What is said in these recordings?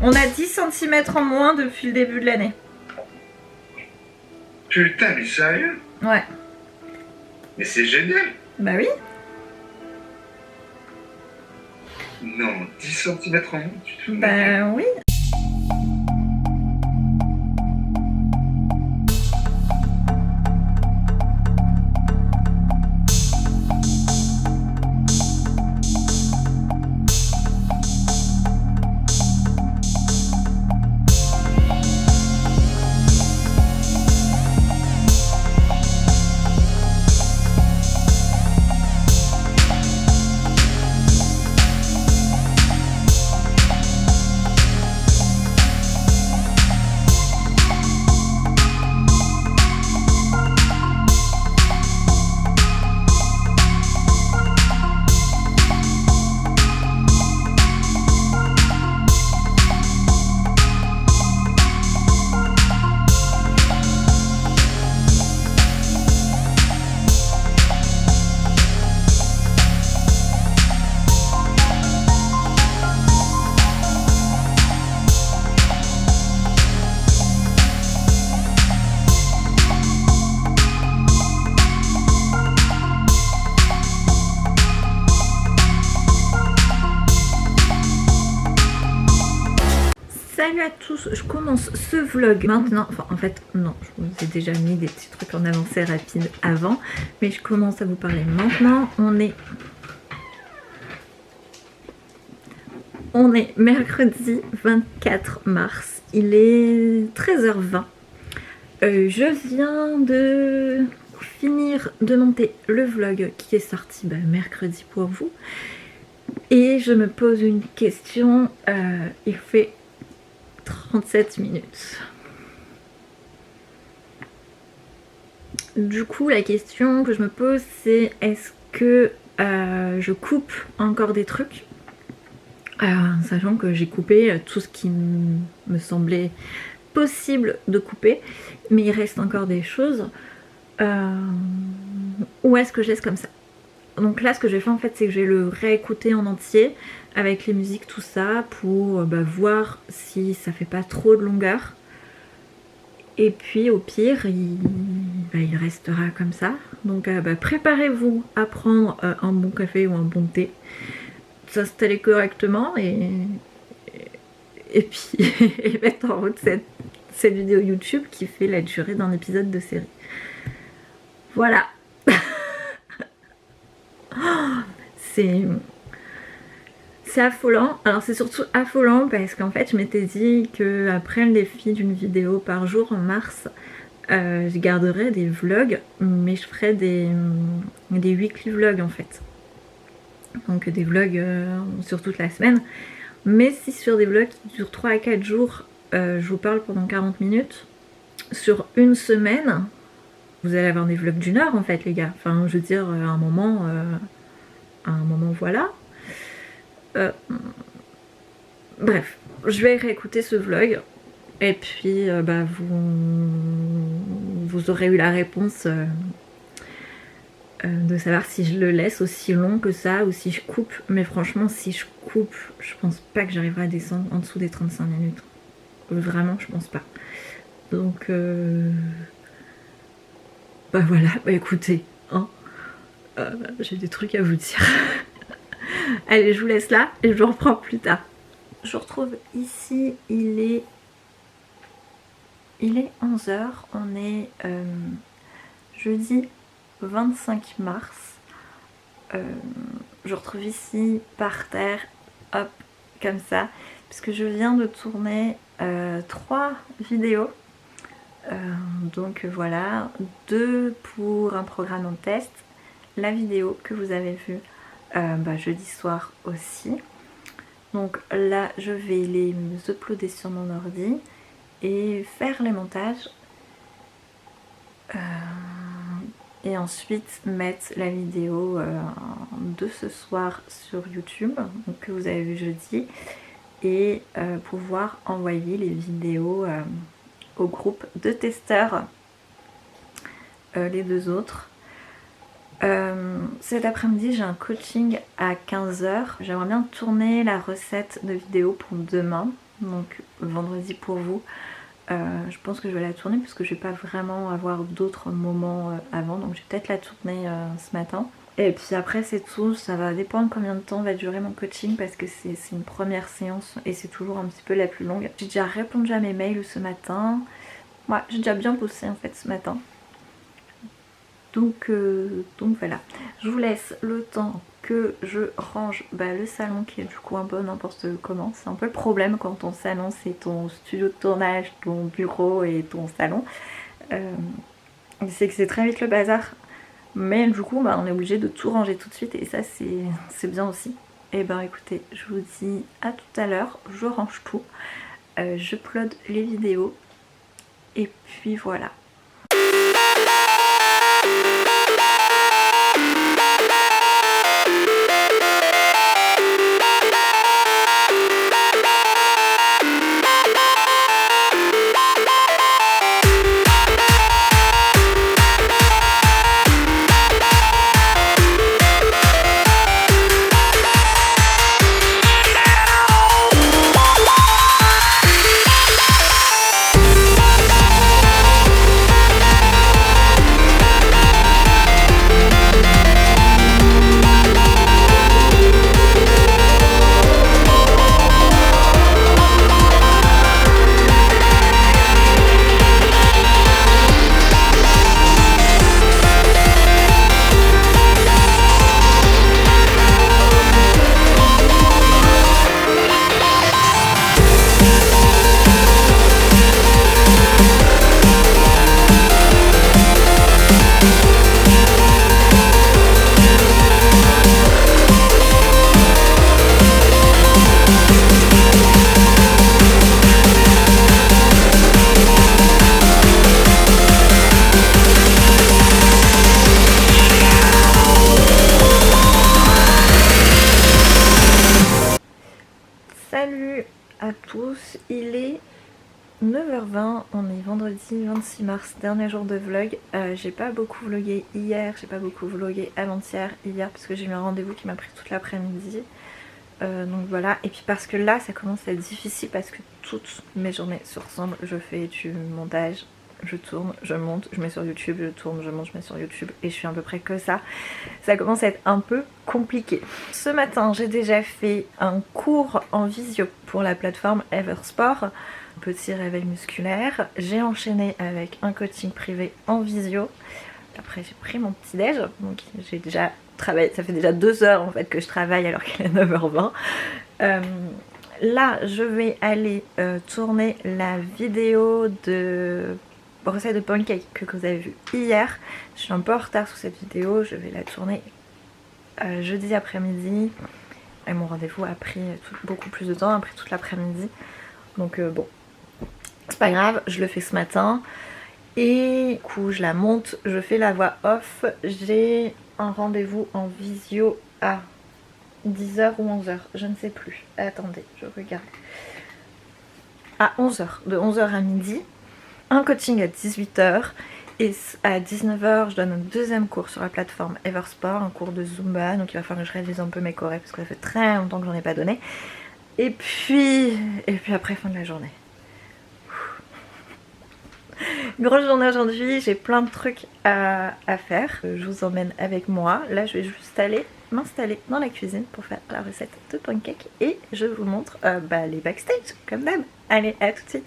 On a 10 cm en moins depuis le début de l'année. Putain, mais sérieux? Ouais. Mais c'est génial. Bah oui. Non, 10 cm en moins, tu te fous de ma Bah gueule. oui. Salut à tous, je commence ce vlog maintenant, enfin en fait non, je vous ai déjà mis des petits trucs en avancée rapide avant, mais je commence à vous parler maintenant. On est mercredi 24 mars, il est 13h20. Je viens de finir de monter le vlog qui est sorti mercredi pour vous, et je me pose une question. Il fait 37 minutes. Du coup, la question que je me pose, c'est est-ce que je coupe encore des trucs, sachant que j'ai coupé tout ce qui me semblait possible de couper, mais il reste encore des choses, ou est-ce que je laisse comme ça? Donc là, ce que j'ai fait en fait, c'est que je vais le réécouter en entier avec les musiques, tout ça, pour voir si ça fait pas trop de longueur. Et puis au pire, il restera comme ça. Donc préparez-vous à prendre un bon café ou un bon thé, s'installer correctement et puis et mettre en route cette vidéo YouTube qui fait la durée d'un épisode de série. Voilà. C'est affolant. Alors c'est surtout affolant parce qu'en fait je m'étais dit que après le défi d'une vidéo par jour en mars, je garderais des vlogs, mais je ferais des weekly vlogs en fait. Donc des vlogs sur toute la semaine. Mais si sur des vlogs qui durent 3 à 4 jours, je vous parle pendant 40 minutes, sur une semaine, vous allez avoir des vlogs d'une heure en fait les gars. Enfin je veux dire à un moment voilà. Bref, je vais réécouter ce vlog et puis vous aurez eu la réponse de savoir si je le laisse aussi long que ça ou si je coupe. Mais franchement, si je coupe, je pense pas que j'arriverai à descendre en dessous des 35 minutes. Vraiment, je pense pas. Donc voilà, écoutez, hein, j'ai des trucs à vous dire. Allez, je vous laisse là et je reprends plus tard. Je vous retrouve ici, il est 11h, on est jeudi 25 mars. Je retrouve ici par terre, hop, comme ça, puisque je viens de tourner 3 vidéos. Donc voilà, 2 pour un programme en test, la vidéo que vous avez vue jeudi soir aussi. Donc là je vais les uploader sur mon ordi et faire les montages et ensuite mettre la vidéo de ce soir sur YouTube, donc, que vous avez vu jeudi, et pouvoir envoyer les vidéos au groupe de testeurs, les 2 autres. Cet après-midi j'ai un coaching à 15h. J'aimerais bien tourner la recette de vidéo pour demain, donc vendredi pour vous. Je pense que je vais la tourner parce que je vais pas vraiment avoir d'autres moments avant, donc je vais peut-être la tourner ce matin. Et puis après c'est tout, ça va dépendre combien de temps va durer mon coaching parce que c'est une première séance et c'est toujours un petit peu la plus longue. J'ai déjà répondu à mes mails ce matin, ouais, j'ai déjà bien bossé en fait ce matin. Donc voilà, je vous laisse le temps que je range le salon qui est du coup un peu n'importe comment. C'est un peu le problème quand ton salon c'est ton studio de tournage, ton bureau et ton salon. C'est que c'est très vite le bazar. Mais du coup on est obligé de tout ranger tout de suite et ça c'est bien aussi. Et ben écoutez, je vous dis à tout à l'heure, je range tout, je upload les vidéos et puis voilà. Salut à tous, il est 9h20, on est vendredi 26 mars, dernier jour de vlog. J'ai pas beaucoup vlogué hier, j'ai pas beaucoup vlogué avant-hier, hier parce que j'ai eu un rendez-vous qui m'a pris toute l'après-midi. Donc voilà, et puis parce que là ça commence à être difficile parce que toutes mes journées se ressemblent. Je fais du montage, je tourne, je monte, je mets sur YouTube, je tourne, je monte, je mets sur YouTube et je fais à peu près que ça. Ça commence à être un peu compliqué. Ce matin j'ai déjà fait un cours en visio pour la plateforme Eversport, un petit réveil musculaire. J'ai enchaîné avec un coaching privé en visio. Après j'ai pris mon petit déj, donc j'ai déjà travaillé, ça fait déjà 2 heures en fait que je travaille alors qu'il est 9h20. Là je vais aller tourner la vidéo de recette de pancake que vous avez vu hier. Je suis un peu en retard sur cette vidéo, je vais la tourner jeudi après-midi. Et mon rendez-vous a pris beaucoup plus de temps, a pris toute l'après-midi. Donc bon, c'est pas grave, je le fais ce matin. Et du coup je la monte, je fais la voix off. J'ai un rendez-vous en visio à 10h ou 11h, je ne sais plus. Attendez, je regarde. À 11h, de 11h à midi. Un coaching à 18h. Et à 19h, je donne un deuxième cours sur la plateforme Eversport, un cours de Zumba. Donc il va falloir que je révise un peu mes chorés parce que ça fait très longtemps que j'en ai pas donné. Et puis après, fin de la journée. Grosse journée aujourd'hui, j'ai plein de trucs à faire. Je vous emmène avec moi. Là je vais juste aller m'installer dans la cuisine pour faire la recette de pancake et je vous montre les backstage comme d'hab. Allez, à tout de suite.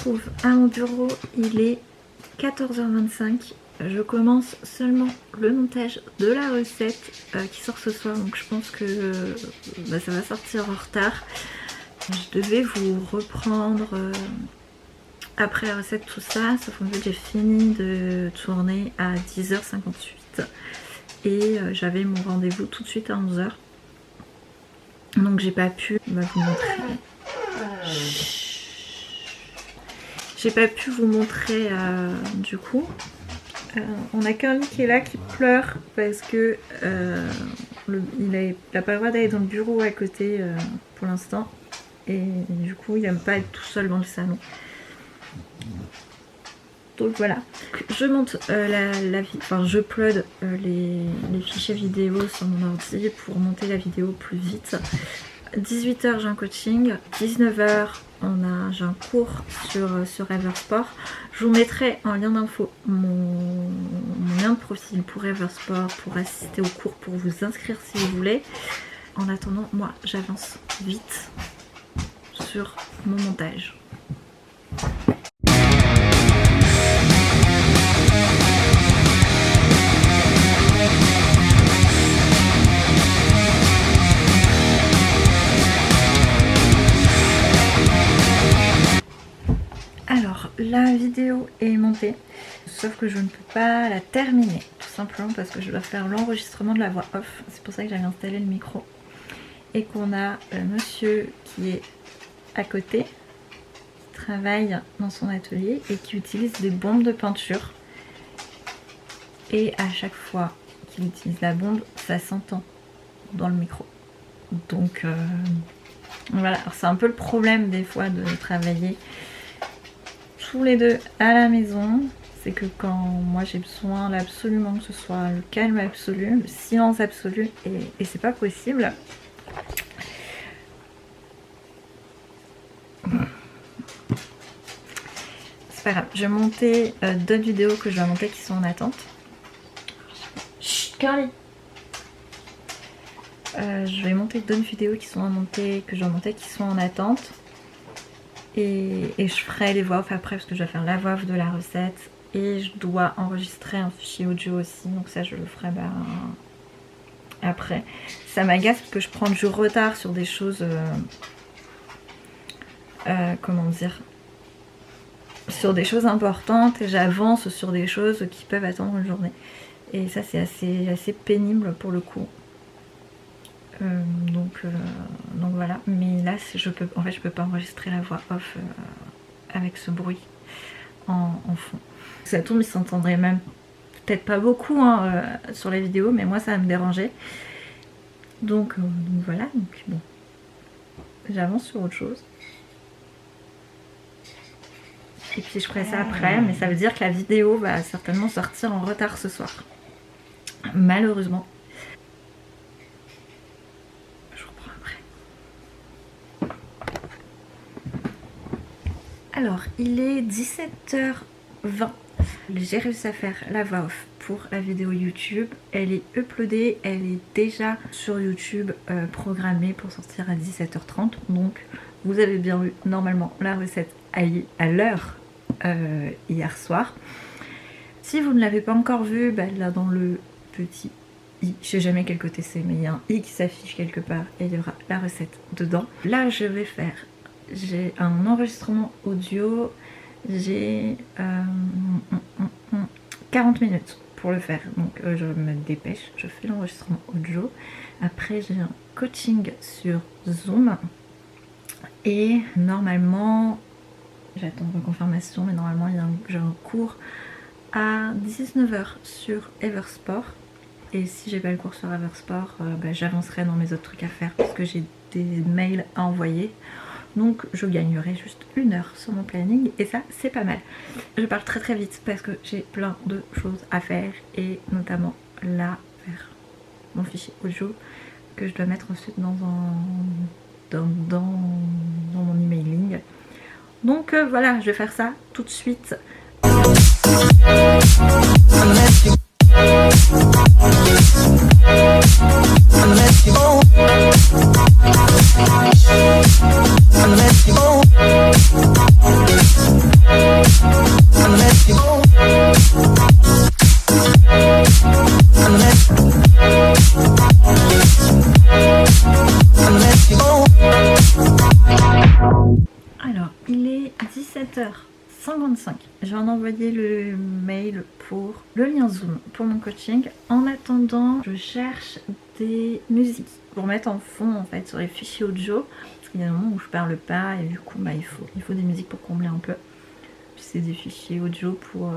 retrouve à mon bureau, il est 14h25. Je commence seulement le montage de la recette qui sort ce soir, donc je pense que ça va sortir en retard. Je devais vous reprendre après la recette tout ça, sauf qu'en fait j'ai fini de tourner à 10h58 et j'avais mon rendez-vous tout de suite à 11h. Donc j'ai pas pu vous montrer. J'ai pas pu vous montrer du coup. On a Carly qui est là qui pleure parce que il a pas le droit d'aller dans le bureau à côté pour l'instant. Et du coup il aime pas être tout seul dans le salon. Donc voilà. Je monte je upload les fichiers vidéo sur mon ordi pour monter la vidéo plus vite. 18h j'ai un coaching, 19h j'ai un cours sur Eversport. Je vous mettrai en lien d'info mon lien de profil pour Eversport pour assister au cours, pour vous inscrire si vous voulez. En attendant, moi j'avance vite sur mon montage. Alors, la vidéo est montée, sauf que je ne peux pas la terminer, tout simplement parce que je dois faire l'enregistrement de la voix off. C'est pour ça que j'avais installé le micro. Et qu'on a monsieur qui est à côté, qui travaille dans son atelier et qui utilise des bombes de peinture. Et à chaque fois qu'il utilise la bombe, ça s'entend dans le micro. Donc voilà, c'est un peu le problème des fois de travailler tous les deux à la maison, c'est que quand moi j'ai besoin absolument que ce soit le calme absolu, le silence absolu, et c'est pas possible. C'est pas grave, je vais monter d'autres vidéos que je dois monter qui sont en attente. Chut, Carly. Je vais monter d'autres vidéos qui sont à monter, que je dois monter qui sont en attente. Et je ferai les voix off après parce que je dois faire la voix off de la recette et je dois enregistrer un fichier audio aussi, donc ça je le ferai après. Ça m'agace parce que je prends du retard sur des choses, comment dire, sur des choses importantes et j'avance sur des choses qui peuvent attendre une journée. Et ça c'est assez pénible pour le coup. Donc voilà, mais là je peux pas enregistrer la voix off avec ce bruit en fond. Ça tombe, il s'entendrait même peut-être pas beaucoup sur la vidéo, mais moi ça va me déranger. Donc voilà, donc bon, j'avance sur autre chose. Et puis je ferai ça après, mais ça veut dire que la vidéo va certainement sortir en retard ce soir. Malheureusement. Alors, il est 17h20. J'ai réussi à faire la voix off pour la vidéo YouTube. Elle est uploadée, elle est déjà sur YouTube programmée pour sortir à 17h30. Donc, vous avez bien vu, normalement, la recette à l'heure hier soir. Si vous ne l'avez pas encore vue, là dans le petit i, je sais jamais quel côté c'est, mais il y a un i qui s'affiche quelque part et il y aura la recette dedans. Là, je vais faire... J'ai un enregistrement audio, j'ai 40 minutes pour le faire, donc je me dépêche, je fais l'enregistrement audio. Après j'ai un coaching sur Zoom et normalement, j'attends une confirmation, mais normalement j'ai un cours à 19h sur Eversport. Et si j'ai pas le cours sur Eversport, j'avancerai dans mes autres trucs à faire parce que j'ai des mails à envoyer. Donc je gagnerai juste 1 heure sur mon planning et ça c'est pas mal. Je parle très très vite parce que j'ai plein de choses à faire et notamment là faire mon fichier audio que je dois mettre ensuite dans mon emailing. Donc voilà, je vais faire ça tout de suite. Unless you 17h55. Je viens d'envoyer le mail pour le lien Zoom pour mon coaching. En attendant, je cherche des musiques pour mettre en fond en fait sur les fichiers audio. Parce qu'il y a des moments où je parle pas et du coup bah, il faut des musiques pour combler un peu. Puis c'est des fichiers audio pour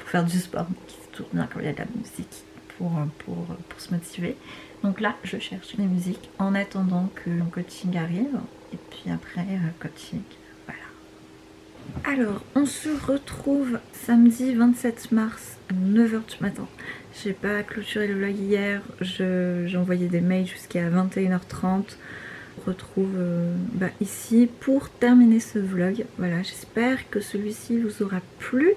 faire du sport qui se tourne bien quand il y a de la musique pour se motiver. Donc là je cherche des musiques en attendant que mon coaching arrive. Et puis après coaching. Alors, on se retrouve samedi 27 mars à 9h du matin. J'ai pas clôturé le vlog hier, j'ai envoyé des mails jusqu'à 21h30. On se retrouve ici pour terminer ce vlog. Voilà, j'espère que celui-ci vous aura plu.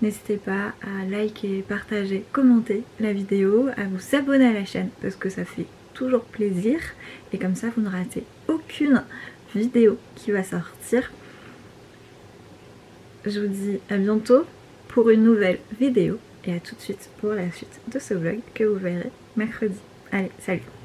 N'hésitez pas à liker, partager, commenter la vidéo, à vous abonner à la chaîne parce que ça fait toujours plaisir. Et comme ça, vous ne ratez aucune vidéo qui va sortir. Je vous dis à bientôt pour une nouvelle vidéo et à tout de suite pour la suite de ce vlog que vous verrez mercredi. Allez, salut!